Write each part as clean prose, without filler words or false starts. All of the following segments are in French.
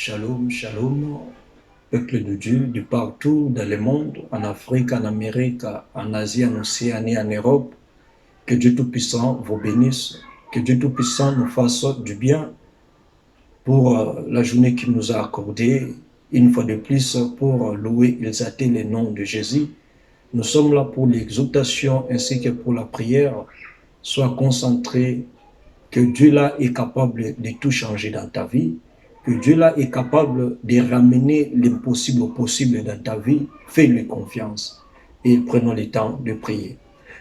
Shalom, shalom, peuple de Dieu de partout dans le monde, en Afrique, en Amérique, en Asie, en Océanie, en Europe. Que Dieu Tout-Puissant vous bénisse, que Dieu Tout-Puissant nous fasse du bien pour la journée qu'il nous a accordée, une fois de plus pour louer, exalter le nom de Jésus. Nous sommes là pour l'exaltation ainsi que pour la prière. Sois concentré, que Dieu là est capable de tout changer dans ta vie, que Dieu là est capable de ramener l'impossible au possible dans ta vie. Fais-lui confiance et prenons le temps de prier.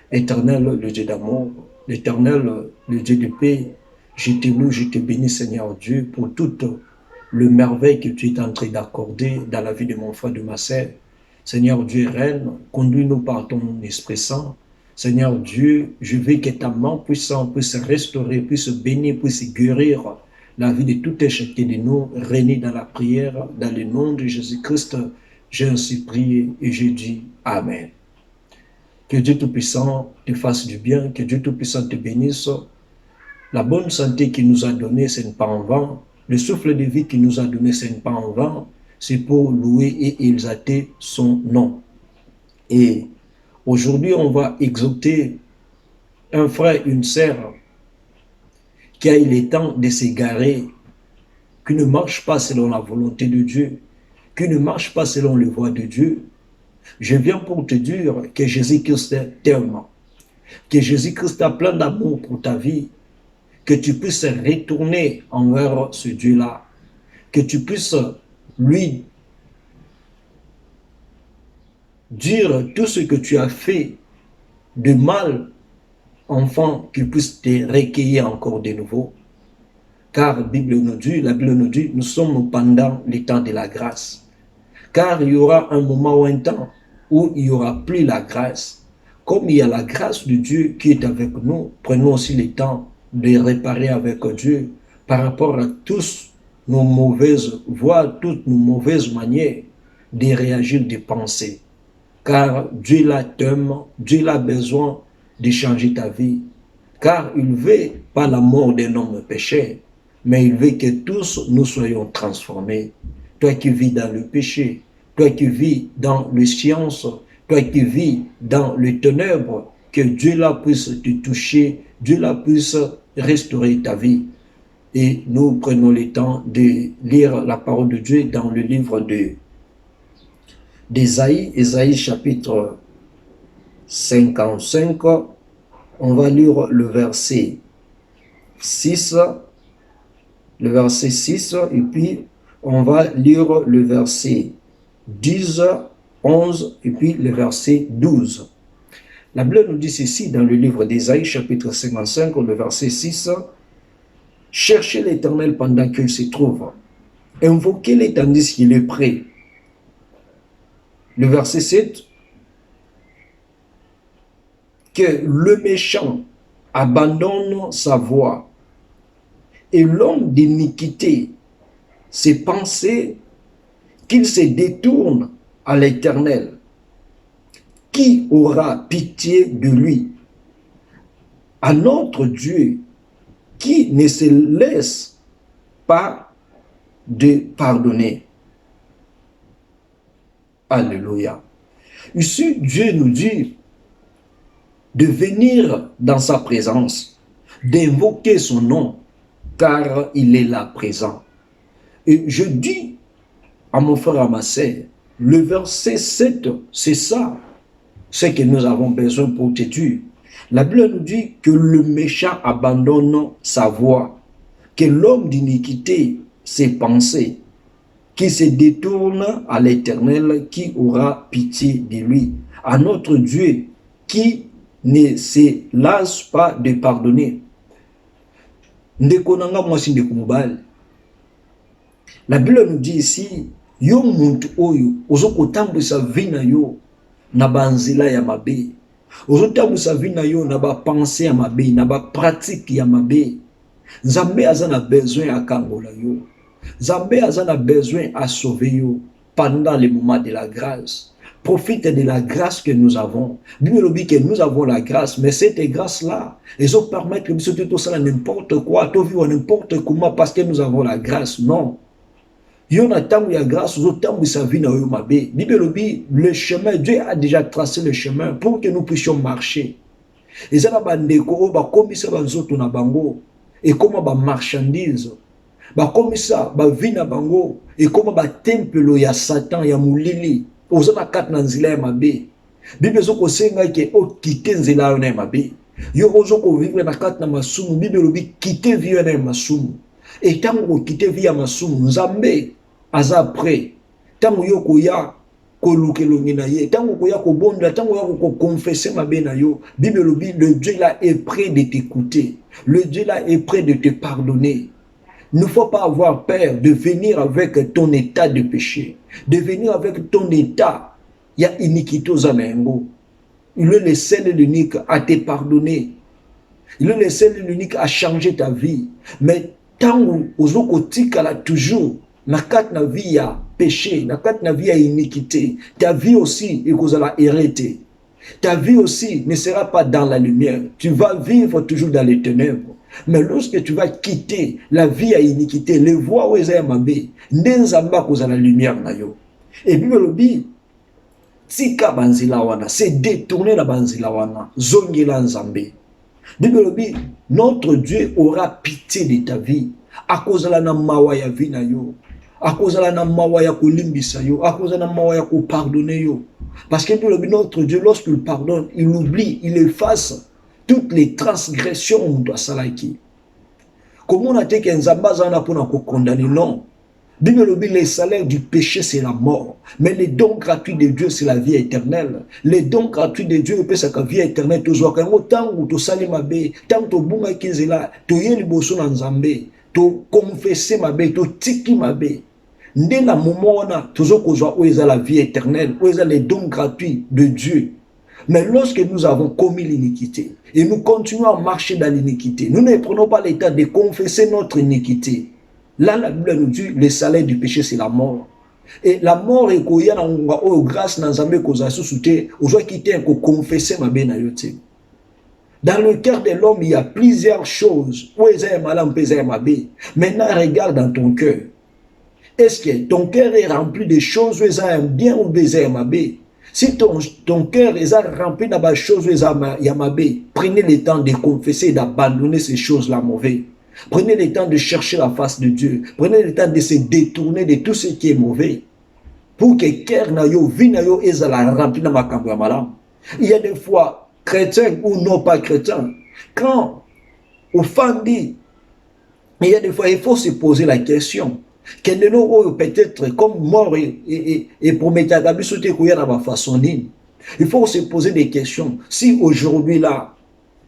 Éternel, le Dieu d'amour, l'Éternel, le Dieu de paix, je te loue, je te bénis, Seigneur Dieu, pour toute le merveille que tu es en train d'accorder dans la vie de mon frère, de ma sœur. Seigneur Dieu, reine, conduis-nous par ton Esprit Saint. Seigneur Dieu, je veux que ta main puissante puisse restaurer, puisse bénir, puisse guérir la vie de tout un chacun de nous, régner dans la prière, dans le nom de Jésus-Christ. J'ai ainsi prié et j'ai dit Amen. Que Dieu Tout-Puissant te fasse du bien, que Dieu Tout-Puissant te bénisse. La bonne santé qu'il nous a donnée, ce n'est pas en vain. Le souffle de vie qu'il nous a donné, ce n'est pas en vain. C'est pour louer et exalter son nom. Et aujourd'hui, on va exalter un frère, une sœur qui a eu le temps de s'égarer, qui ne marche pas selon la volonté de Dieu, qui ne marche pas selon les voies de Dieu. Je viens pour te dire que Jésus-Christ t'aime, que Jésus-Christ a plein d'amour pour ta vie, que tu puisses retourner envers ce Dieu-là, que tu puisses lui dire tout ce que tu as fait de mal, enfant, qu'il puisse te recueillir encore de nouveau. Car la Bible nous dit, nous sommes pendant le temps de la grâce. Car il y aura un moment ou un temps où il n'y aura plus la grâce. Comme il y a la grâce de Dieu qui est avec nous, prenons aussi le temps de réparer avec Dieu par rapport à tous nos mauvaises voies, toutes nos mauvaises manières de réagir, de penser. Car Dieu là t'aime, Dieu là besoin de changer ta vie. Car il ne veut pas la mort d'un homme péché, mais il veut que tous nous soyons transformés. Toi qui vis dans le péché, toi qui vis dans le science, toi qui vis dans les ténèbres, que Dieu là puisse te toucher, Dieu là puisse restaurer ta vie. Et nous prenons le temps de lire la parole de Dieu dans le livre d'Ésaïe, Ésaïe chapitre 55. On va lire le verset 6, et puis on va lire le verset 10, 11 et puis le verset 12. La Bible nous dit ceci dans le livre d'Ésaïe, chapitre 55, le verset 6. « Cherchez l'Éternel pendant qu'il se trouve, invoquez-le tandis qu'il est prêt. » Le verset 7. « Que le méchant abandonne sa voie et l'homme d'iniquité ses pensées, qu'il se détourne à l'Éternel. Qui aura pitié de lui? À notre Dieu, qui ne se laisse pas de pardonner. » Alléluia. Ici, Dieu nous dit de venir dans sa présence, d'invoquer son nom, car il est là présent. Et je dis à mon frère, à ma sœur, le verset 7, c'est ça, ce que nous avons besoin pour te dire. La Bible nous dit que le méchant abandonne sa voie, que l'homme d'iniquité ses pensées, qui se détourne à l'Éternel, qui aura pitié de lui, à notre Dieu, qui ne se lasse pas de pardonner. La Bible nous dit ici, yo muntu oyo ozokotambwisa vie na yo na banzela ya mabe, ozotambwisa vie na yo na ba pensée ya mabe, na ba pratique ya mabe. Nzambe aza na besoin akangola yo, Nzambe aza na besoin à sauver yo pendant le moment de la grâce. Profite de la grâce que nous avons. Bible dit que nous avons la grâce, mais cette grâce-là, ils ont permis que nous tout ça n'importe quoi, tout vivre n'importe comment parce que nous avons la grâce. Non. Yo na tangu ya grâce, zo tangu sa vie na yo mabe. Bible lobi, le chemin, Dieu a déjà tracé le chemin pour que nous puissions marcher. Et ça na bandeko o ba komisa ba nzoto na bango et comment ba marchandise. Ba komisa ba vie na bango et comment ba tempelo ya Satan ya mulili. Oza na kat na nzila ya mabe. Bible zo ko senga ke o kite nzela yo na mabe. Yo ozo ko vivre na kat na masumu. Bible lobi kite vie na masumu. Et tant que kite vie ya masumu, Nzambe aza prêt. Tant yo ko ya ko lukelongi na ye, tant ko ya ko bonda, tant ko ko confesser mabe na yo. Bible lobi le Dieu là est prêt de t'écouter. Le Dieu là est prêt de te pardonner. Il ne faut pas avoir peur de venir avec ton état de péché, de venir avec ton état. Il y a iniquité aux amengo. Il est le seul et l'unique à te pardonner. Il est le seul et l'unique à changer ta vie. Mais tant que tu as toujours na kat na vie ya péché, na kat na vie ya iniquité, ta vie aussi est hérétée. Ta vie aussi ne sera pas dans la lumière. Tu vas vivre toujours dans les ténèbres. Mais lorsque tu vas quitter la vie à iniquité, les voies où ils ont mabé, n'enzamba cause la lumière na yo. Et puis le bi, tika banzila wana, c'est détourner la banzila wana, zongela nzambe. Bible le bi, notre Dieu aura pitié de ta vie. À cause de la mawa ya vie na yo, à cause de la mawa ya kolimbisa yo, à cause de la mawa ya ko pardonner yo. Parce que notre Dieu, lorsqu'il pardonne, il oublie, il efface toutes les transgressions de Salaki. Comment on a dit qu'un zambazana pour nous condamner? Non. Bible dit, le salaire du péché, c'est la mort. Mais les dons gratuits de Dieu, c'est la vie éternelle. Les dons gratuits de Dieu, c'est la vie éternelle. Tant que tu salis ma bé, tant que tu bunga kizela, tu yeli boso na nzambe, tu confesser ma bé, tu tiki ma bé. Dès la moment où il y a la vie éternelle, où il y a les dons gratuits de Dieu. Mais lorsque nous avons commis l'iniquité et nous continuons à marcher dans l'iniquité, nous ne prenons pas le temps de confesser notre iniquité. Là, la Bible nous dit le salaire du péché, c'est la mort. Et la mort est qu'il y a grâce dans Zambé qu'on a sous-souté, on doit quitter pour confesser ma bénayote. Dans le cœur de l'homme, il y a plusieurs choses. Où est-ce maintenant, regarde dans ton cœur. Est-ce que ton cœur est rempli de choses où il y a un bien ou un mal? Si ton cœur est rempli de choses où il y a un mal, prenez le temps de confesser et d'abandonner ces choses-là mauvaises. Prenez le temps de chercher la face de Dieu. Prenez le temps de se détourner de tout ce qui est mauvais. Pour que le cœur na yo, vie na yo, est rempli de makambo ya malam. Il y a des fois, chrétiens ou non pas chrétiens, quand au fond dit, il y a des fois, il faut se poser la question. Peut-être comme mort et pour mettre à la façon. Il faut se poser des questions. Si aujourd'hui là,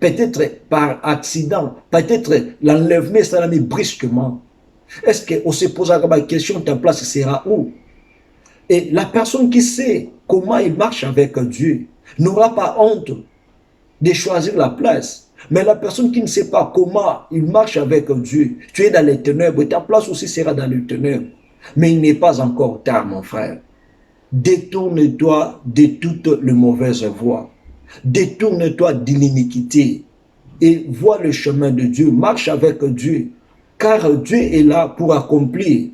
peut-être par accident, peut-être l'enlèvement sera mis brusquement, est-ce qu'on se pose la question, ta place sera où? Et la personne qui sait comment il marche avec Dieu n'aura pas honte de choisir la place. Mais la personne qui ne sait pas comment il marche avec Dieu, tu es dans les ténèbres, ta place aussi sera dans les ténèbres. Mais il n'est pas encore tard, mon frère. Détourne-toi de toutes les mauvaises voies. Détourne-toi de l'iniquité et vois le chemin de Dieu. Marche avec Dieu, car Dieu est là pour accomplir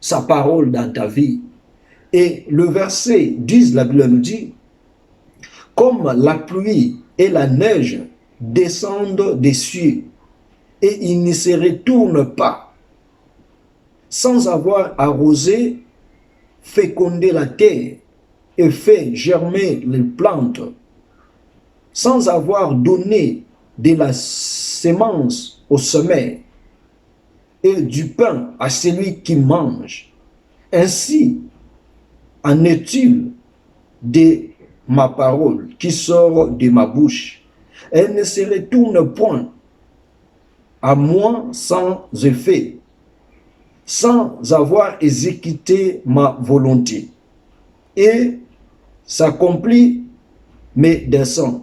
sa parole dans ta vie. Et le verset 10, la Bible nous dit, comme la pluie et la neige descendent des cieux et ils ne se retournent pas sans avoir arrosé, fécondé la terre et fait germer les plantes, sans avoir donné de la semence au semeur et du pain à celui qui mange. Ainsi en est-il de ma parole qui sort de ma bouche. Elle ne se retourne point à moi sans effet, sans avoir exécuté ma volonté, et s'accomplit mes desseins.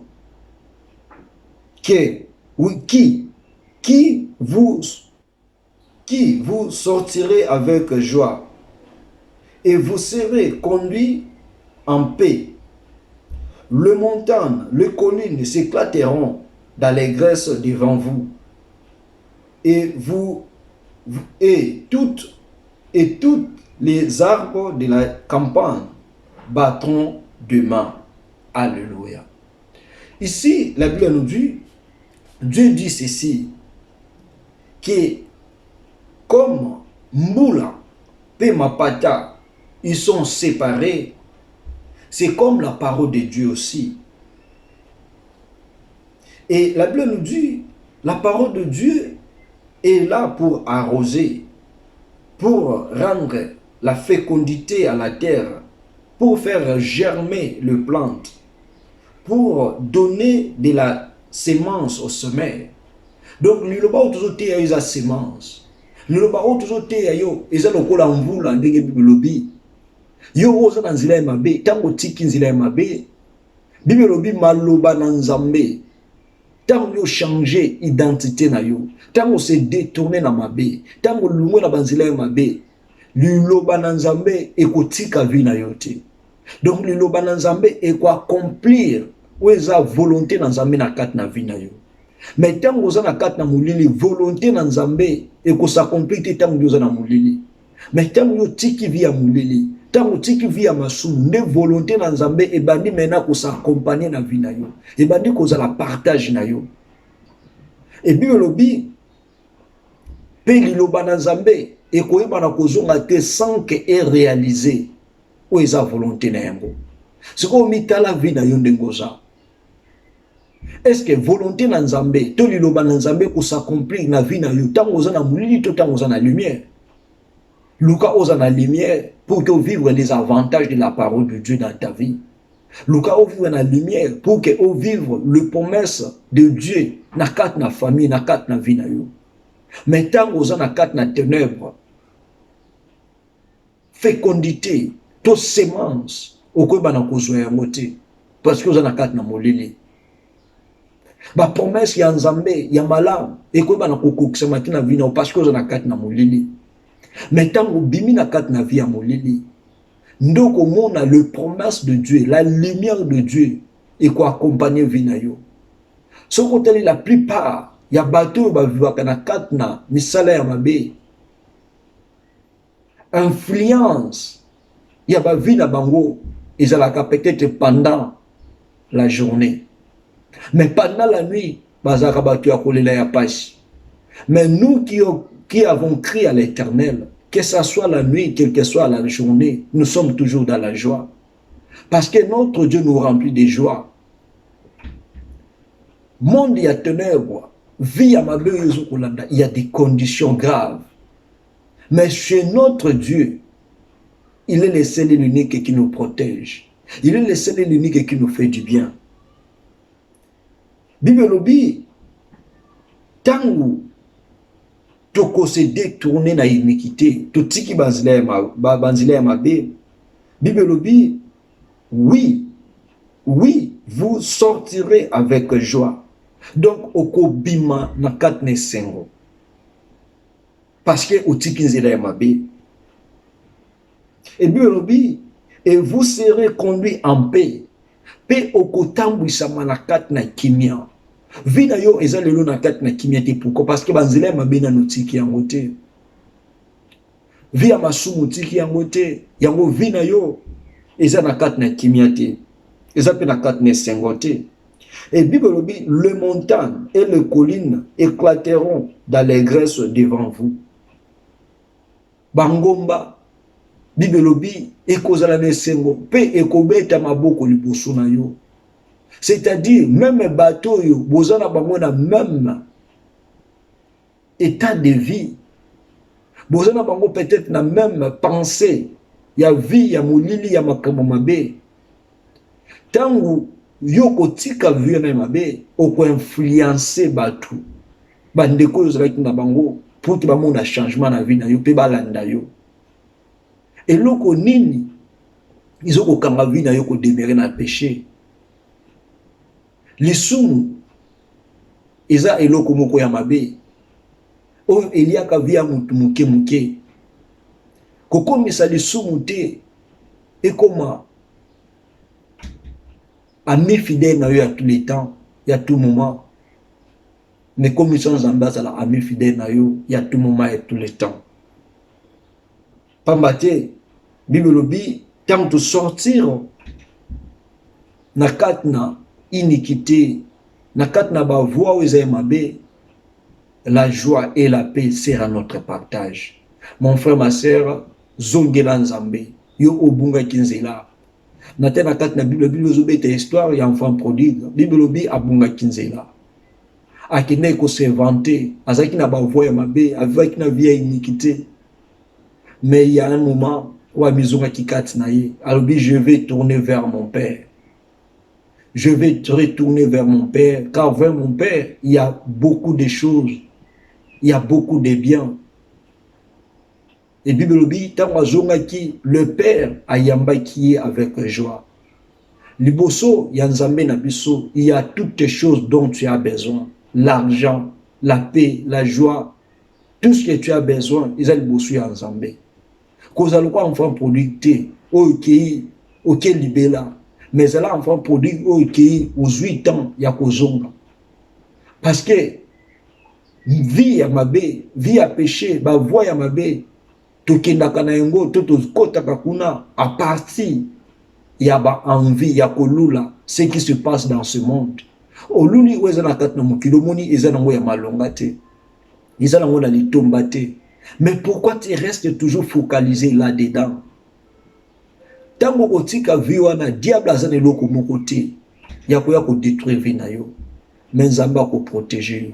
Qui vous sortirez avec joie, et vous serez conduits en paix. Le montagne, les collines s'éclateront d'allégresse devant vous, et toute et tous les arbres de la campagne battront de main. Alléluia. Ici, la Bible nous dit, Dieu dit ceci, que comme Mboula et Mapata, ils sont séparés, c'est comme la parole de Dieu aussi. Et la Bible nous dit, la parole de Dieu est là pour arroser, pour rendre la fécondité à la terre, pour faire germer le plante, pour donner de la sémence au sommet. Donc, le loba où toujours te a sémence. Le loba où toujours te a yo, eza lokola mvula ndenge bibelobi. Yo oza na nzila ya mabe, tango tiki nzila ya mabe. Bibelobi maloba na nzambe. Tango yo changer identité na yo, tango se détourner na mabe, tango lumwe na banzila ya mabe, liloba na nzambe ekotika vi na yo te. Donc liloba na nzambe eko accomplir ou eza volonté na nzambe na kati na vi na yo. Mais tango oza na kati na mulili, volonté na nzambe eko s'accomplir te tango oza na mulili. Mais tango yo tiki vi ya mulili, tango tiki vi ya masumu, nde volonté na nzambe ebandi mena ko s'accompagner na vi na yo. Ebandi ko za la partage na yo. Et bien lobi pe liloba na nzambe eko yeba na kozonga te sans que est réalisé ou eza volonté na yango. Siko mitala vi na yo ndengoza. Est-ce que volonté na nzambe to liloba na nzambe ko s'accomplir na vi na yo tango oza na mulili to tango oza na lumière? Luka oza na lumière pour que vivre les avantages de la parole de Dieu dans ta vie. Luka ouvre la lumière pour que on vivre le promesse de Dieu na kat na famille, na kat na vie na yo. Mais tant oza na kat na ténèbres, fécondité, to sémence, okoba na kozwa yango te parce que oza na kat na molili. Ba promesse ya nzambe ya malamu ekoba na kokokisa matina vie na parce que oza na kat na molili. Mais tant bimi na kat na vie ya molili, ndoko mona le promesse de Dieu, la lumière de Dieu et quoi accompagner vie na yo. Ce côté la plupart ya bateau ba vivaka na kat na misala ya mabe. Influence ya ba vie na bango ezalaka peut-être pendant la journée. Mais pendant la nuit, bazaka bateau ya kolela ya pasi. Mais nous qui avons crié à l'Éternel, que ce soit la nuit, quelle que soit la journée, nous sommes toujours dans la joie. Parce que notre Dieu nous remplit de joie. Monde il y a ténèbres, vie à ma il y a des conditions graves. Mais chez notre Dieu, il est le seul et l'unique qui nous protège. Il est le seul et l'unique qui nous fait du bien. Bible lobi, tangu toko se détourner na iniquité, tout tiki banzila ya mabe. Bible lobi, oui, vous sortirez avec joie. Donc, okobima na katne sengo. Parce que otiki nzila ya mabe. Et Bible lobi, et vous serez conduits en paix. Paix okotambwisama na katna kimia. Vida yo eza lelo na kat na kimia te pourquoi parce que banzela mabe na notiki yango te. Via masumu tiki yango te, yango vina yo eza na kat na kimia te. Eza pe na kat na sengo te. Et Bible dit le montagne et les collines éclateront d'allégresse devant vous. Bangomba Bible dit ekozala na sengo pe ekobeta maboko liboso na yo. C'est-à-dire, même les bateaux, vous avez le même état de vie. Vous avez peut-être la même pensée. Il y a vie, il y a moulili, il y a makamamabe. Tant que vous tika vie na mabe, vous pouvez influencer bateau. Bandeko yozaki na bango pour que vous ayez un changement dans la vie na yo pe balanda yo. Et loko nini, ils ont kanga vie na yo ko demeurer na péché. Lisumu eza eloko moko ya mabe oyo eliaka via mutu muke muke kokomisa lisumu te ekoma ami fidèle na yo à tous les temps, il y a tout moment. Mais comme ils sont en bas, ça ami fidèle na yo, il y a tout moment et tous les temps. Pambate, Bible lobi, tant de sortir na katna iniquité, na katna ba voix ou mabe, la joie et la paix sera notre partage. Mon frère, ma sœur, zongela nzambe, yo obunga kinzela. Na tena katna Bible zobe te histoire ya enfant prodigue, Bible lobi abunga kinzela. Akine ko se vanter, azaki na ba voix ya mabe, avec na vie iniquité. Mais il y a un moment où Amizonga Kikat naye, alobi je vais tourner vers mon père. Je vais retourner vers mon père, car vers mon père, il y a beaucoup de choses, il y a beaucoup de biens. Et Bible dit, le père ayamba qui est avec joie. Liboso, yanzambe na biso, il y a toutes les choses dont tu as besoin. L'argent, la paix, la joie, tout ce que tu as besoin, ils ont liboso yanzambe. Cause à quoi enfant producté, ok libéla. Mais là, enfant produit ok aux 8 ans, il y a kozonga. Parce que vie à mabe, vie à péché, ba voix à mabe, tokenda kana yango, toto kota kakuna, à partir, il y a ba envie, il y a kolula, ce qui se passe dans ce monde. Oluli wezana katna mukilomoni, ezana ngo ya malongate, ezana ngo na litombate. Mais pourquoi tu restes toujours focalisé là-dedans? Tango otika viwana diable azane loko mokote ya ko détruire vie na yo. Mais Nzambe ko protéger yo.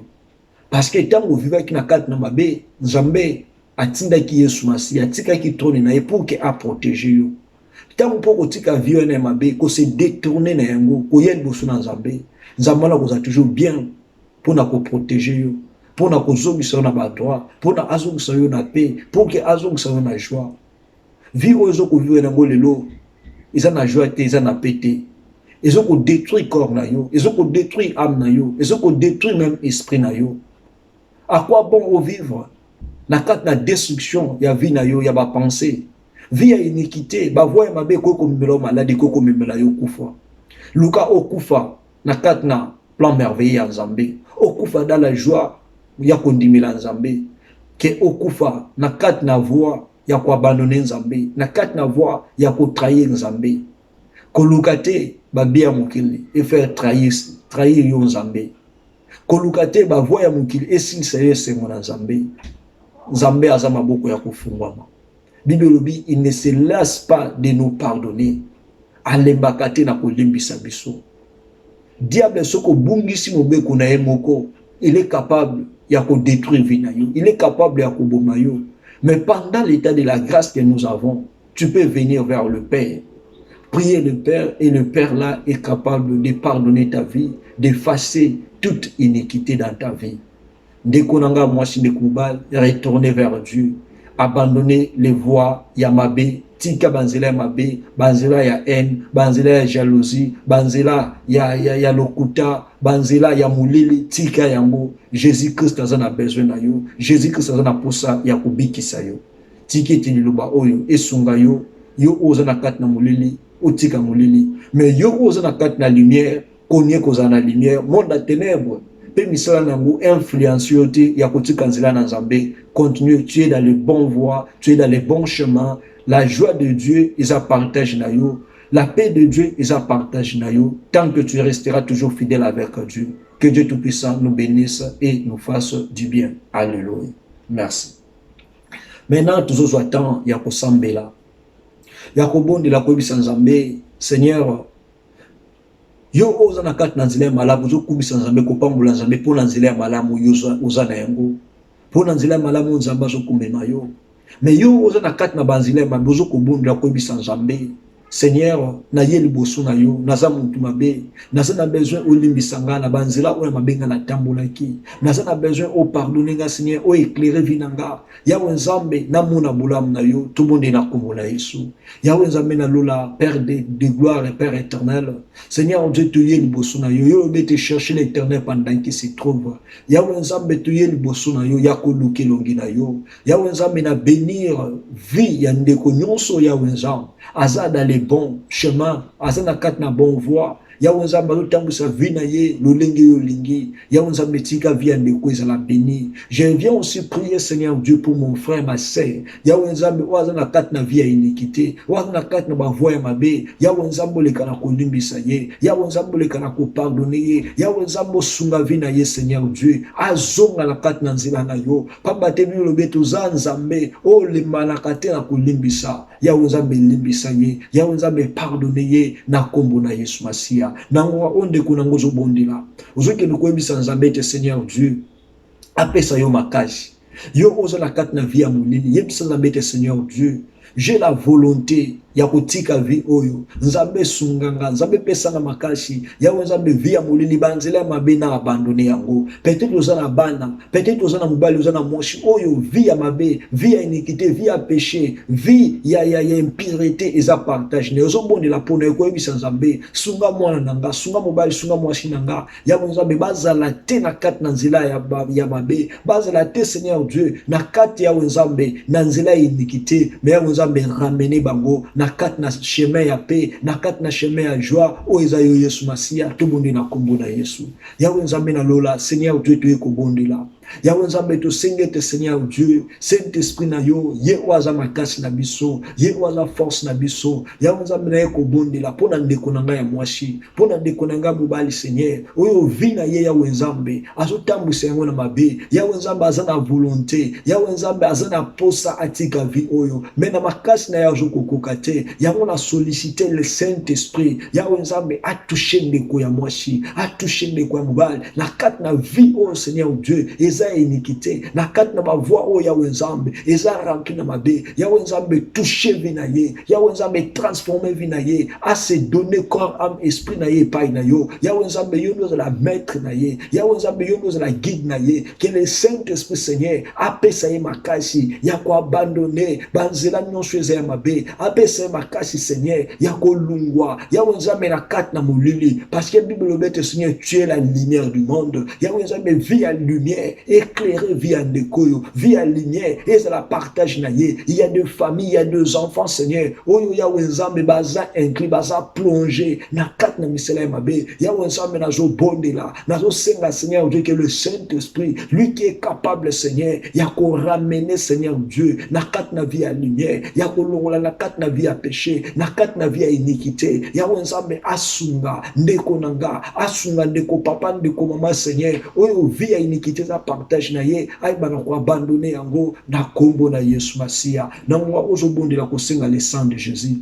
Parce que tango viva ki na kat na mabe, Nzambe atinda ki Yesu Masi, atika ki trône na ye pour que a protéger yo. Tango po otika viwana mabe ko se détourner na yango, ko yen bosu na Nzambe. Nzambe la ko za toujours bien pour na ko protéger yo. Pour na kozongisa na ba droit, pour na azongisa yo na paix, pour que azongisa yo na joie. Vivre ezo ko vivre na ngolelo, ils na joie te, ils na paix te. Ezo ko détruire corps na yo, ezo ko détruire âme na yo, ezo ko détruire même esprit na yo. À quoi bon au vivre? Na kat na destruction ya vie na yo, ya ba pensée. Vie ya iniquité, ba voix ma be ko mimelo malade ko mimela yo kufa. Luka okufa na kat na plan merveilleux ya Nzambe. Okufa dans la joie ya kondimila Nzambe, ke okufa na kat na voix ya ko abandonner Nzambe, na kat na voix ya ko trahir Nzambe, kolukate ba bia mukili et faire trahir yo Nzambe, kolukate ba voix ya mukili et s'il se mona Nzambe. Nzambe azama boko ya kufungwama. Bible lobi, il ne se lasse pas de nous pardonner. Alembakate na kolimbisa biso. Diable soko bungisi mobeko na emoko, il est capable ya ko détruire vie na yo, il est capable ya ko boma yo. Mais pendant l'état de la grâce que nous avons, tu peux venir vers le Père, prier le Père, et le Père là est capable de pardonner ta vie, d'effacer toute iniquité dans ta vie. Dekonanga mwasi dekubal, retourner vers Dieu, abandonner les voies yamabe, tika banzela mabe, banzela ya haine, banzela ya jalousie, banzela ya lokuta, banzela ya mulili, tika yango. Jésus-Christ a besoin na yo, Jésus-Christ a posa ya kubikisa yo. Tiki tiniluba oyo esunga yo, yo oza na kat na mulili, otika mulili. Mais yo oza na kat na lumière, konye koza na lumière, monde à ténèbres. Pe misala nango influence yo te ya kotika nzela na Nzambe. Continue, tu es dans les bons voies, tu es dans les bons chemins. La joie de Dieu, ils a partage na yo. La paix de Dieu, ils a partage na yo. Tant que tu resteras toujours fidèle avec Dieu. Que Dieu Tout-Puissant nous bénisse et nous fasse du bien. Alléluia. Merci. Maintenant, toujours attend, il y a ko sambela. Il y a ko bondi la ko bisa Nzambe. Seigneur, yo oza na kat na nzela malamu zo kubisa Nzambe ko pambola Nzambe po na nzela malamu yo oza na yango. Po na nzela malamu Nzambe zo kumema yo. Mais yo oza na kat na banzela mabe zo ko bondi la ko bisa Nzambe. Seigneur, na yeli boso na yo, naza muntu mabe, naza na besoin olimbisa nga na banzela oyo mabenga na tambolaki, naza na besoin o pardonner nga Seigneur, o éclairer vinanga. Yawe Nzambe na mona bulamu na yo, tout le monde na komona Yesu. Yawe Nzambe na lola, Père de gloire et Père éternel. Seigneur, Dieu te yeli boso na yo, yo te chercher l'Éternel pendant qu'il se trouve. Yawe Nzambe te yeli boso na yo, yako luki longi na yo. Yawe Nzambe na bénir vie ya ndeko nyonso Yawe Nzambe. Aza dans les bons chemins, aza na kat na bon voie. Yawe nzambe azotambwisa vie na ye lolenge yo olingi. Yawe nzambe tika vie ya ndeko ezala béni. Je viens aussi prier Seigneur Dieu pour mon frère, ma sœur. Yawe nzambe oaza na kati na vie ya iniquité, oaza na kati na bavoie ya mabe. Yawe nzambe oleka na kolimbisa ye, yawe nzambe oleka na kopardone ye, yawe nzambe osunga vie na ye Seigneur Dieu, azonga na kati na nzela na yo. Pamba te bino lobi toza nzambe olemanaka te na kolimbisa. Yawe nzambe limbisa ye, yawe nzambe pardone ye na kombo na Yesu Masia. Nango ondeko nango ozobondela, ozokende koyebisa nzambe te Seigneur Dieu apesa yo makasi. Yo oza na kati na vie ya molili, yebisa nzambe te Seigneur Dieu, j'ai la volonté ya kotika vie oyo. Nzambe sunganga, nzambe pesanga makasi. Yawe nzambe vie ya molili banzela mabe na abandonner yango. Peut-être oza na bana, peut-être oza na mobali, oza na moshi oyo vie ya mabe, vie ya iniquité, vie ya péché, vie ya impurité eza partage. Ne ozo bondela pona koyebisa nzambe, sunga mwana nanga, sunga mobali, sunga mwasi nanga. Yawe nzambe bazala te na kati na nzela ya mabe, bazala te Seigneur Dieu na kati ya nzambe na nzela ya iniquité, mais yawe nzambe ramener bango na kati na chemin ya paix, na kati na chemin ya joie o eza yo Yesu Masia. Tobondi na kombo na Yesu. Yawe nzambe na lola Seigneur Dieu toye kobondela. Yawe nzambe tosengete Seigneur Dieu, Saint-Esprit na yo ye oaza makasi na biso, ye oaza force na biso. Yawe nzambe na ye kobondela pona ndeko na ngai ya mwasi, pona ndeko na ngai mobali Seigneur oyo vi na ye yawe nzambe azotambwisa yango na mabe. Yawe nzambe aza na volonté, yawe nzambe aza na posa atika vi oyo, mais na makasi na ye azokokoka te. Yango na solliciter le Saint-Esprit, yawe nzambe atouche ndeko ya mwasi, atouche ndeko ya mobali na kati na vi oyo Seigneur Dieu eza iniquité, na kati na bavoie oyo yawe nzambe eza rempli na mabe. Yawe nzambe touche vi na ye, yawe nzambe transformer vi na ye, a se donner corps âme esprit na ye pai na yo. Yawe nzambe yo ndoza la maître na ye, yawe nzambe yo ndoza la guide na ye. Que le Saint-Esprit Seigneur apesa ye makasi ya ko abandonner banzela nyonso eza ya mabe, apesa ye makasi Seigneur ya kolungwa yawe nzambe na kati na molili, parce que Bible lobete Seigneur tu es la lumière du monde. Yawe nzambe vie ya lumière, éclairer vie à Ndekoyo, vie à lumière, et ça la partage na ye. Il y a deux familles, il y a deux enfants Seigneur oyo yawe nzambe baza inclus, baza plongé na kati na misela ya mabe. Yawe nzambe nazo bondela, nazo senga Seigneur Dieu que le Saint-Esprit, lui qui est capable Seigneur ya ko ramener Seigneur Dieu na kati na vie ya lumière, ya ko longola na kati na vie ya péché, na kati na vie ya iniquité. Yawe nzambe asunga ndeko nanga, asunga ndeko papa, ndeko mama Seigneur oyo vie ya iniquité za partage na ye ay bana ko abandonner yango na kombo na Yesu Masia. Na mwa ozobondela kosenga le sang de Jésus.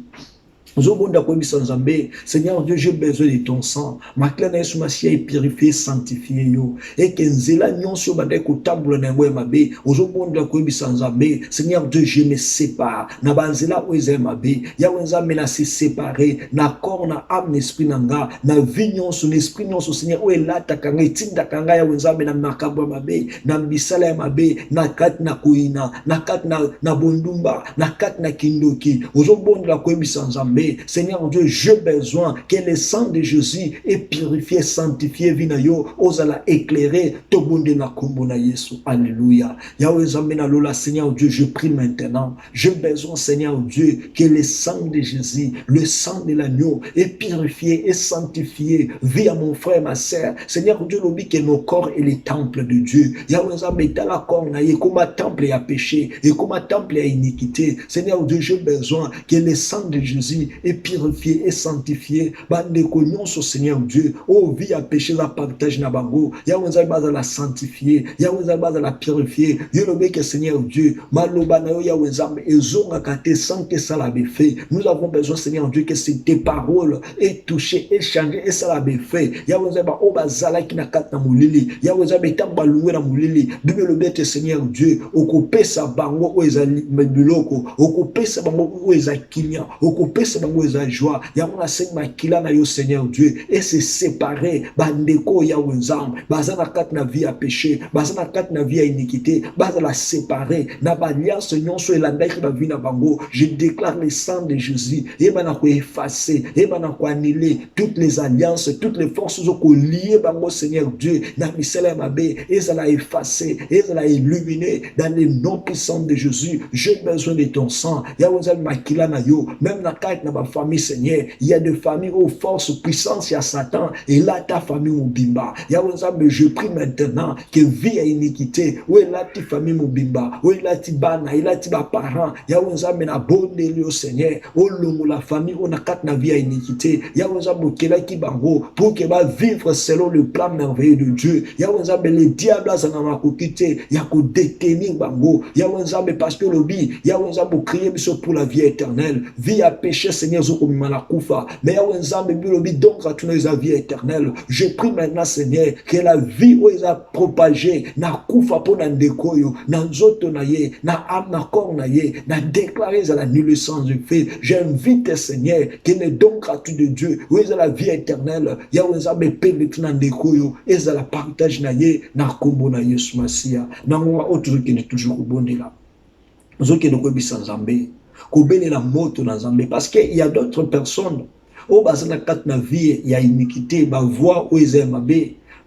Seigneur Dieu, j'ai besoin de ton sang. Ma clé na Yesu Masia est purifié, sanctifié yo. Et que nzela nyonso bande ko tambula na ngwe mabe. Ozobonda ko ebisa nzambe. Seigneur Dieu, je me sépare. Na banzela o eze mabe. Ya nzambe na se séparer. Na corps na âme esprit nanga. Na vie nyonso, l'esprit nyonso Seigneur o elata kanga itinda kanga ya nzambe na makabwa mabe. Na bisala ya mabe. Na kat na kuina. Na kat na bondumba. Na kat na kindoki. Ozobonda ko ebisa nzambe. Seigneur Dieu, j'ai besoin que le sang de Jésus est purifié, sanctifié, vinayo, osala éclairer, tobonde na kombo na Yesu. Alléluia. Yahweh Zamena Lola, Seigneur Dieu, je prie maintenant. J'ai besoin, Seigneur Dieu, que le sang de Jésus, le sang de l'agneau est purifié et sanctifié. Vie à mon frère, ma sœur. Seigneur Dieu, l'oublie que nos corps est le temple de Dieu. Yahweh Zamena la corps na ye, comme un temple a péché et comme un temple a iniquité. Seigneur Dieu, j'ai besoin que le sang de Jésus et purifié et sanctifié. Bande nyonso Seigneur Dieu. Oh vie à péché la partage na bango. Yahweh Nzambe la sanctifier. Yahweh Nzambe la purifier. Yolobe que Seigneur Dieu. Maloba na yo Yahweh Nzambe ezonga kate sans que ça l'ait fait. Nous avons besoin Seigneur Dieu que tes paroles aient touché, aient changé et ça l'ait fait. Yahweh Nzambe obazala ki na kat na mulili. Yahweh Nzambe tamba luwe na mulili. Bible lobete Seigneur Dieu. Okopesa bango o ezali biloko. Okopesa bango o ezakinya. Okopesa bango eza joie. Yahweh na seigne makila na yo Seigneur Dieu et se séparer bandeko Yahweh Nzambe. Baza na kat na vie à péché, baza na kat na vie à iniquité, baza la séparer na ba alliance nyonso elanda ki ba vie na bango. Je déclare le sang de Jésus et bana ko effacer, et bana ko annuler toutes les alliances, toutes les forces ko lier bango Seigneur Dieu na misela mabe et ça la effacer et ça la illuminer dans le nom puissant de Jésus. J'ai besoin de ton sang. Yahweh Nzambe makila na yo même na kat na ma famille, Seigneur. Il y a des familles aux forces, puissance, il y a Satan. Et là, ta famille Mobimba. Mais je prie maintenant que vie à iniquité. Où est là ta famille Mobimba? Où est là ta bana? Il a tes parents. Mais na bonne Dieu, Seigneur. Oh, la famille, on a quatre na vie à iniquité. Qui bango pour que va vivre selon le plan merveilleux de Dieu. Mais les diables, ça n'a pas quitté. Il y a qu'au détenir bango. Mais parce que le bi, pour crier pour la vie éternelle. Vie à péché, Seigneur, mais donc à tous la vie éternelle. Je prie maintenant, Seigneur, que la vie où ils a propagé, na kufa pour nandekoyo, na nzoto na ye, na âme na corps na ye, na déclaré à la nulle sens du fait. J'invite, Seigneur, que les dons gratuits de Dieu, où ils a la vie éternelle, ya où ils a pénétré nandekoyo, ils a la partage na ye, na kombo na Yesu Masia, na mwa autre qui est toujours au bon de là. Zoki de kobi sans Zambé. Kobene la moto na Zambé. Parce qu'il y a d'autres personnes. Au bazana kat na vie, il y a iniquité, ba voix où ils aiment abe.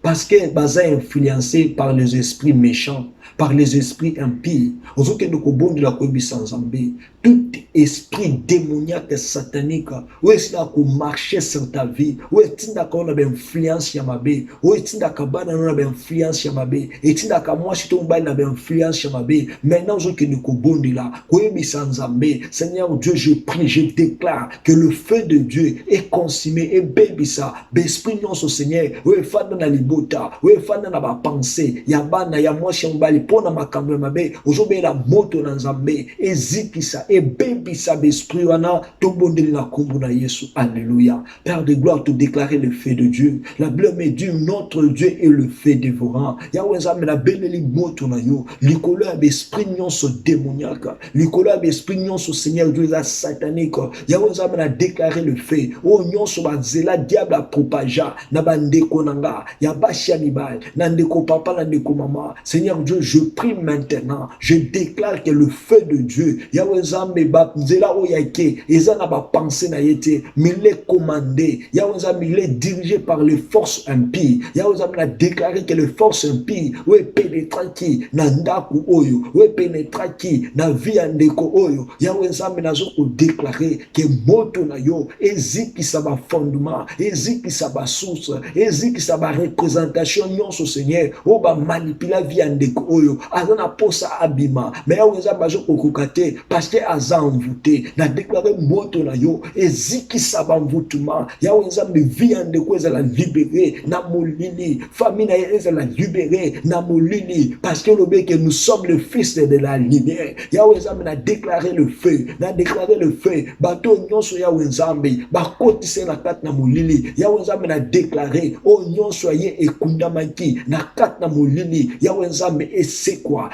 Parce que baza influencé par les esprits méchants, par les esprits impies. Zoki de kobo de la kobi sans Zambé. Tout esprit démoniaque et satanique, où est-ce qu'on marcher sur ta vie, où est-ce qu'on a une influence sur ma vie, où est-ce qu'on a une influence sur ma vie, et est-ce qu'on moi si ton bail n'a une influence sur ma vie. Maintenant je qui nous cobondi là, quoi sans Zambé, Seigneur Dieu, je prie, je déclare que le feu de Dieu est consumé et baby ça, esprit non au Seigneur, où est fan dans la libota, où est fan dans la pensée, yabana ya moi si on bail pour na makambe ma vie, aujourd'hui la moto dans Zambé, et ziki ça. Et baby sa esprit wana tobondeli na kombo na Yesu. Alléluia. Père de gloire, te déclarer le fait de Dieu. La blâme est Dieu, notre Dieu est le fait dévorant. Yahweh za me la beneli moto na yo. Likolo ya esprit nyonso démoniaque. Likolo ya esprit nyonso Seigneur Dieu la satanique. Yahweh za me la déclarer le fait. Oh nyonso ba zela diable a propager na bandeko nanga. Ya bashia mibal. Na ndeko papa na ndeko maman. Seigneur Dieu, je prie maintenant. Je déclare que le feu de Dieu. Yahweh mais nzela oyake eza na ba pensée na yete mais il est commandé il est dirigé par les forces impies. A déclaré que les forces impies ouais pénétra qui na ndaku oyo ouais pénétra qui na vie andeko oyo mais nazo déclarer que moto na yo eziki sa ba fondement eziki sa ba source eziki sa ba représentation nyonso Seigneur o ba manipuler vie andeko oyo azana posa abima mais bazo kokukate parce que aza envoûté na déclaré moto na yo eziki saba envoûtement ya nzambe vie ndeko ezala libéré na molili famille na ezala libéré na molili parce que le que nous sommes le fils de la lumière ya nzambe na déclaré le feu bato nyonso ya nzambe bakotise na kat na molili ya nzambe na déclaré o nyonso ye ekundamaki na kat na molili ya nzambe et c'est quoi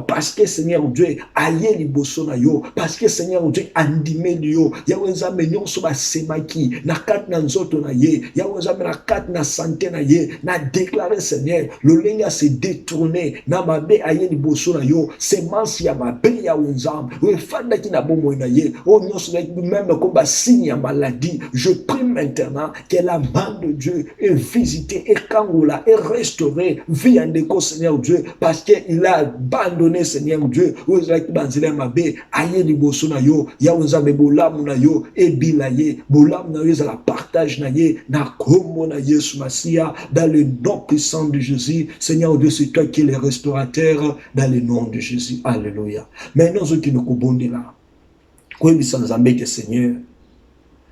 parce que Seigneur Dieu aye liboso na yo parce que Seigneur Dieu andimé yo Yahweh nzambe nyonso ba semaki na kat na nzoto na ye Yahweh nzambe na kat na santé na ye na déclarer Seigneur le lenga se détourner na mabe aye liboso na yo semence ya mabe Yahweh nzambe we fanda ki na bomo na ye o nyonso même comme ba signe ya maladie je prie maintenant que la main de Dieu est visitée et kangola et restaurée vie andeko Seigneur Dieu parce que il a abandonné Seigneur Dieu o zaki banzela mabe aye liboso na yo ya nzambe bolamu na yo ebila ye bolamu na yo za la partage na ye na kombo na Yesu Masia dans le nom puissant de Jésus. Seigneur Dieu, c'est toi qui es le restaurateur dans le nom de Jésus. Alléluia. Maintenant ce qui nous kobondi là ko bisa nzambe ke Seigneur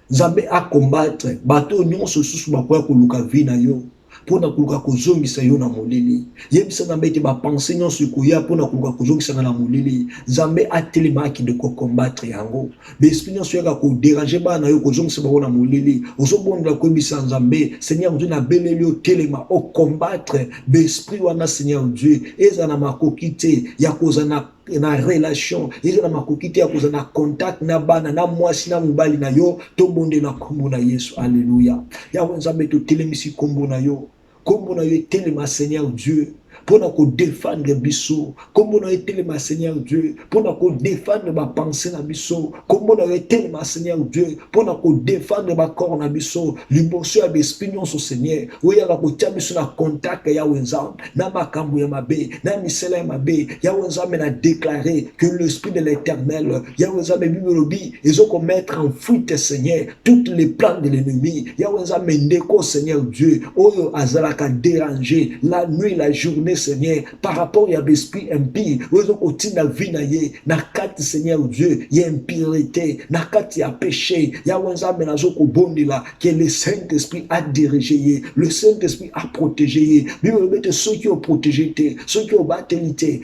nzambe a combattre bato nyonso susu bakoya koluka vi na yo pona kuluka kozongisa yo na molili yebisa nzambe ete bapense nyonso ekoya pona kuluka kozongisa na molili nzambe atelemaki de combattre yango besprit nyonso yaka kodéranger bana yo kozongisa bango na molili ozobondela koyebisa nzambe Seigneur Dieu na beleli yo telema o combattre besprit wana Seigneur Dieu eza na makoki te ya kozana na relation eza na makoki te ya kozana na contact na bana na mwasi na mobali na yo tobondela kombo na Yesu. Alléluia. Yawe nzambe totelemisi kombo na yo telema Seigneur Dieu pour nous défendre biso, comme on a été le Seigneur Dieu, pour nous défendre ma pensée na biso, comme on a été le Seigneur Dieu, pour nous défendre ma corps na biso, l'émotion à l'esprit sur Seigneur, où il y a la biso na contact ya wenzam, na makambu ya mabe, na misela ya mabe, ya wenzam a déclaré que l'esprit de l'Éternel, ya wenzam bibilobi, ils ont commettre en fuite Seigneur, tous les plans de l'ennemi, ya wenzam ndeko Seigneur Dieu, oyo azalaka déranger la nuit, la journée Seigneur, par rapport à l'esprit impie, oyo kotina na vie na ye, na kati Seigneur Dieu, y a impureté, na kati ya péché, ya wenzam nazo ko bondila, que le Saint-Esprit a dirigé, le Saint-Esprit a protégé, bibilobi ceux qui ont protégé, ceux qui ont battu,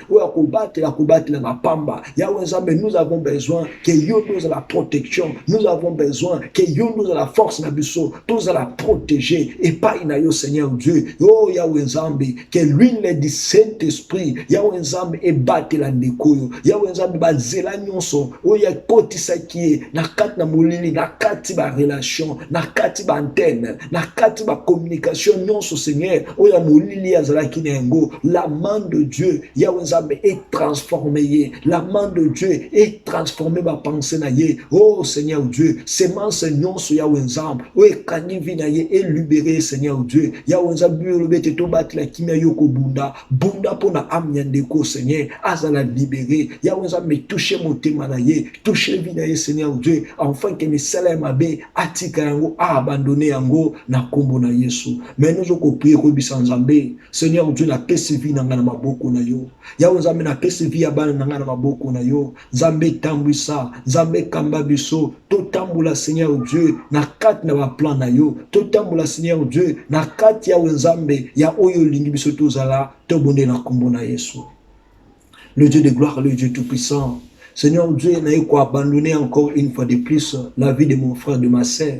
ou à combattre la pamba, ya wenzam nous avons besoin que yo nous a la protection, nous avons besoin que yo nous a la force na biso, tous à la protéger et pas inayo Seigneur Dieu. Oh Yahweh Nzambe, que l'huile du Saint-Esprit, Yahweh Nzambe et batte la nekoyo, Yahweh Nzambe ba zela nyonso, oh ya koti sakie, na kati na molili, na kati ba relation, na kati ba antenne, na kati ba communication nyonso Seigneur, oh ya molili ya zalaki nengo, la main de Dieu, Yahweh Nzambe est transformé, la main de Dieu est transformée ba pensée na ye, oh Seigneur Dieu, semence nyonso Yahweh Nzambe, oh ekani vina ye est libéré Seigneur Dieu, Yahweh Nzambe lobe te to batla kimia yoko bunda, bunda pona amnyandeko Seigneur, azala libéré, Yahweh Nzambe toucher motema na ye, toucher vina ye Seigneur Dieu, enfin que misala mabe atika yango a abandonné yango na kombo na Yesu. Mais nous oko prier ko bisanzambe, Seigneur Dieu na pesi vina ngana maboko na yo, Yahweh Nzambe na pesi via bana ngana maboko na yo, Nzambe tambwisa, Nzambe kamba biso, to tambula Seigneur Dieu na kati na ba plan na yo, to tambula Seigneur Dieu na kati ya Nzambe ya oyo lingi biso tozala to bonde na kombo na Yesu. Le Dieu de gloire, le Dieu tout-puissant, Seigneur Dieu n'a eu qu'à abandonner encore une fois de plus la vie de mon frère, de ma sœur.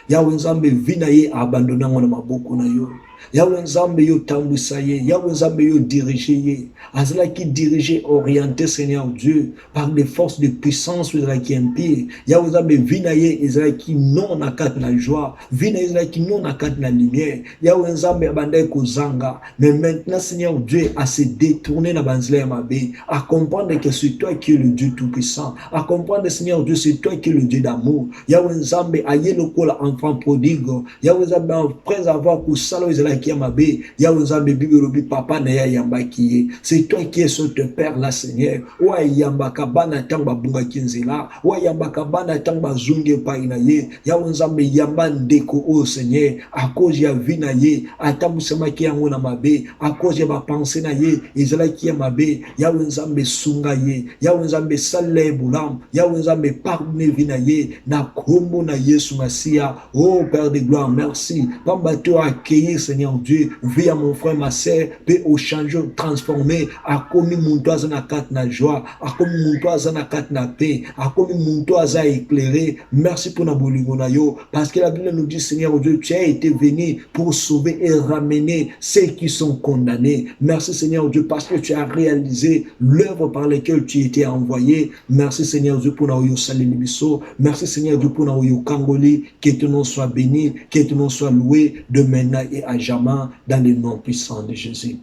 Yahweh Nzambe vinaye abandonner ngona maboko na yo. Yahweh Nzambe yo tambwisa ye, Yahweh Nzambe yo dirige ye. Azala qui dirige, orienté Seigneur Dieu par des forces de puissance qui impire. Yahweh Nzambe vinaye ezala qui non nakat na joie, vinaye ezala qui non nakat na lumière. Yahweh Nzambe abandai kozanga, mais maintenant Seigneur Dieu a se détourné na banzela mabe, à comprendre que c'est toi qui es le Dieu tout puissant, à comprendre Seigneur Dieu c'est toi qui es le Dieu d'amour. Yahweh Nzambe aye lokola enfant prodigue. Yahweh Nzambe après avoir kusala ezala qui amabe, Yahweh Nzambe bibelobi papa na ya yamba qui c'est toi qui es sur te père là Seigneur. Wa yamba kabana tamba bunga kinzela, wa yamba kabana tamba zunge pa inaye. Yahweh Nzambe yamba ndeko o Seigneur, à cause ya vie na ye, atamu sema ki yango na mabe, à cause ya ba pensée na ye, ezala ki mabe. Yahweh Nzambe sunga ye, Yahweh Nzambe sale bulam, Yahweh Nzambe pardonne vie na ye, na kombo na Yesu Masia. Oh Père de gloire, merci. Pamba toi accueillir Seigneur Dieu, via mon frère, ma sœur, peut au changer, transformer, à comme mon toit na kat na joie, à comme mon toit na kat na paix, à comme mon toit a éclairé. Merci pour na boligona yo, parce que la Bible nous dit Seigneur Dieu, tu as été venu pour sauver et ramener ceux qui sont condamnés. Merci Seigneur Dieu, parce que tu as réalisé l'œuvre par laquelle tu étais envoyé. Merci Seigneur Dieu pour na yo salimiso. Merci Seigneur Dieu pour na yo kangoli, que ton nom soit béni, que ton nom soit loué de maintenant et à jamais dans le nom puissant de Jésus.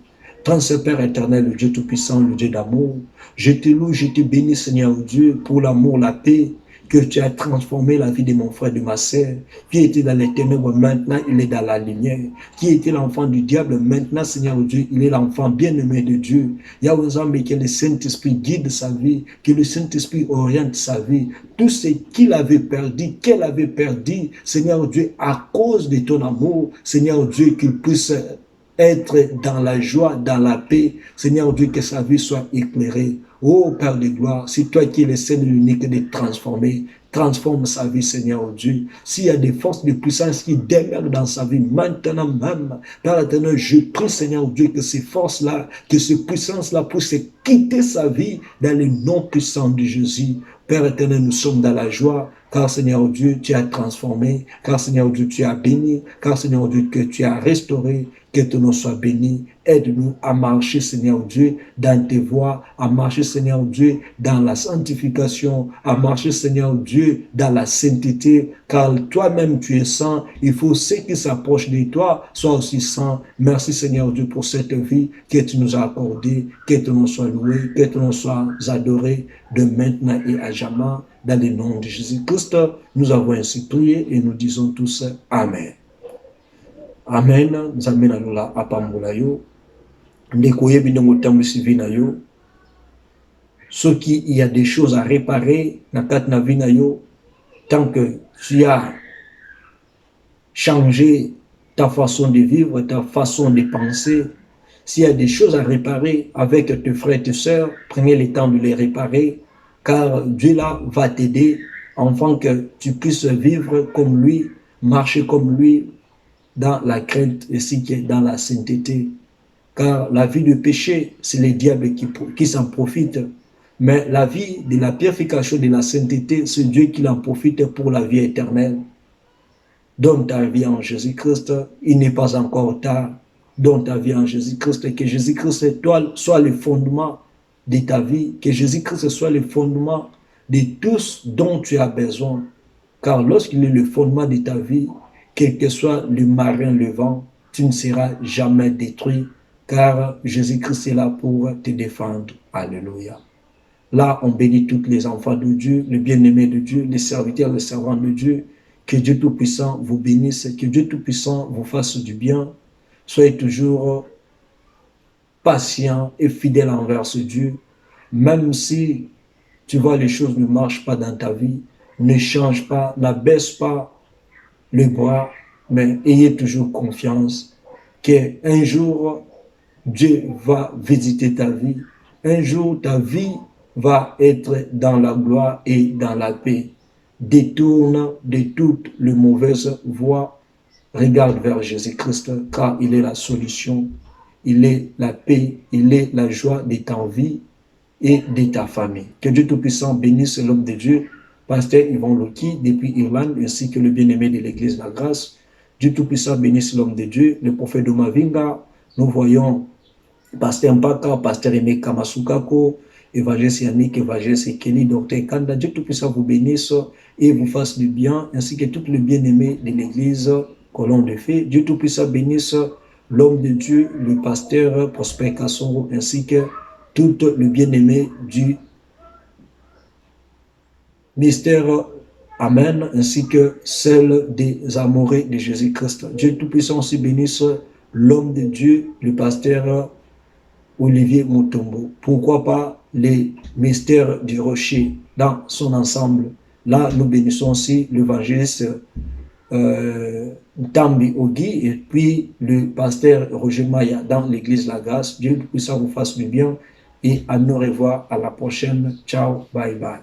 Grand Père éternel, le Dieu tout-puissant, le Dieu d'amour, je te loue, je te bénis Seigneur Dieu pour l'amour, la paix, que tu as transformé la vie de mon frère, de ma sœur, qui était dans les ténèbres, maintenant il est dans la lumière, qui était l'enfant du diable, maintenant Seigneur Dieu, il est l'enfant bien-aimé de Dieu. Yahweh Nzambe, que le Saint-Esprit guide sa vie, que le Saint-Esprit oriente sa vie, tout ce qu'il avait perdu, qu'elle avait perdu, Seigneur Dieu, à cause de ton amour, Seigneur Dieu, qu'il puisse être dans la joie, dans la paix, Seigneur Dieu, que sa vie soit éclairée. Oh Père de gloire, c'est toi qui es le seul et l'unique de transformer. Transforme sa vie, Seigneur Dieu. S'il y a des forces de puissance qui demeurent dans sa vie, maintenant même, Père éternel, je prie, Seigneur Dieu, que ces forces-là, que ces puissances-là puissent quitter sa vie dans le nom puissant de Jésus. Père éternel, nous sommes dans la joie, car Seigneur Dieu, tu as transformé, car Seigneur Dieu, tu as béni, car Seigneur Dieu, que tu as restauré, que ton nom soit béni. Aide-nous à marcher, Seigneur Dieu, dans tes voies, à marcher, Seigneur Dieu, dans la sanctification, à marcher, Seigneur Dieu, dans la sainteté, car toi-même tu es saint. Il faut ceux qui s'approchent de toi soient aussi saints. Merci, Seigneur Dieu, pour cette vie que tu nous as accordée, que ton nom soit loué, que ton nom soit adoré de maintenant et à jamais. Dans le nom de Jésus-Christ, nous avons ainsi prié et nous disons tous Amen. Amen. Nzambe na lola apambola yo. Ndeko yebi ndongo tambisi vi na yo. Soki il y a des choses à réparer na kat na vi na yo, tant que tu as changé ta façon de vivre, ta façon de penser, s'il y a des choses à réparer avec tes frères et tes sœurs, prenez le temps de les réparer, car Dieu là va t'aider afin que tu puisses vivre comme lui, marcher comme lui, dans la crainte ainsi que dans la sainteté. Car la vie de péché, c'est le diable qui s'en profite. Mais la vie de la purification de la sainteté, c'est Dieu qui en profite pour la vie éternelle. Donne ta vie en Jésus-Christ, il n'est pas encore tard. Donne ta vie en Jésus-Christ, que Jésus-Christ soit le fondement de ta vie, que Jésus-Christ soit le fondement de tout ce dont tu as besoin. Car lorsqu'il est le fondement de ta vie, quel que soit le marin, le vent, tu ne seras jamais détruit, car Jésus-Christ est là pour te défendre. Alléluia. Là, on bénit tous les enfants de Dieu, les bien-aimés de Dieu, les serviteurs, les servants de Dieu. Que Dieu Tout-Puissant vous bénisse, que Dieu Tout-Puissant vous fasse du bien. Soyez toujours patient et fidèle envers ce Dieu. Même si tu vois les choses ne marchent pas dans ta vie, ne change pas, n'abaisse pas le bras, mais ayez toujours confiance qu'un jour, Dieu va visiter ta vie. Un jour, ta vie va être dans la gloire et dans la paix. Détourne de toutes les mauvaises voies. Regarde vers Jésus-Christ, car il est la solution. Il est la paix, il est la joie de ta vie et de ta famille. Que Dieu Tout-Puissant bénisse l'homme de Dieu, Pasteur Yvon Loki, depuis Irlande, ainsi que le bien-aimé de l'Église de la Grâce. Dieu Tout-Puissant bénisse l'homme de Dieu, le prophète de Mavinga. Nous voyons Pasteur Mpaka, Pasteur Aimé Kamasukako, Évangéliste Yannick, Évangéliste Kelly, Docteur Kanda. Dieu Tout-Puissant vous bénisse et vous fasse du bien, ainsi que tout le bien-aimé de l'Église Colombe de Fée. Dieu Tout-Puissant bénisse l'homme de Dieu, le pasteur Prosper Kassongo, ainsi que tout le bien-aimé du mystère, Amen, ainsi que celle des amoureux de Jésus-Christ. Dieu Tout-Puissant aussi bénisse l'homme de Dieu, le pasteur Olivier Mutombo. Pourquoi pas les mystères du rocher dans son ensemble. Là, nous bénissons aussi l'évangéliste Tambi Ogi et puis le pasteur Roger Maya dans l'église La Grâce. Dieu Tout-Puissant vous fasse du bien et à nous revoir à la prochaine. Ciao, bye bye.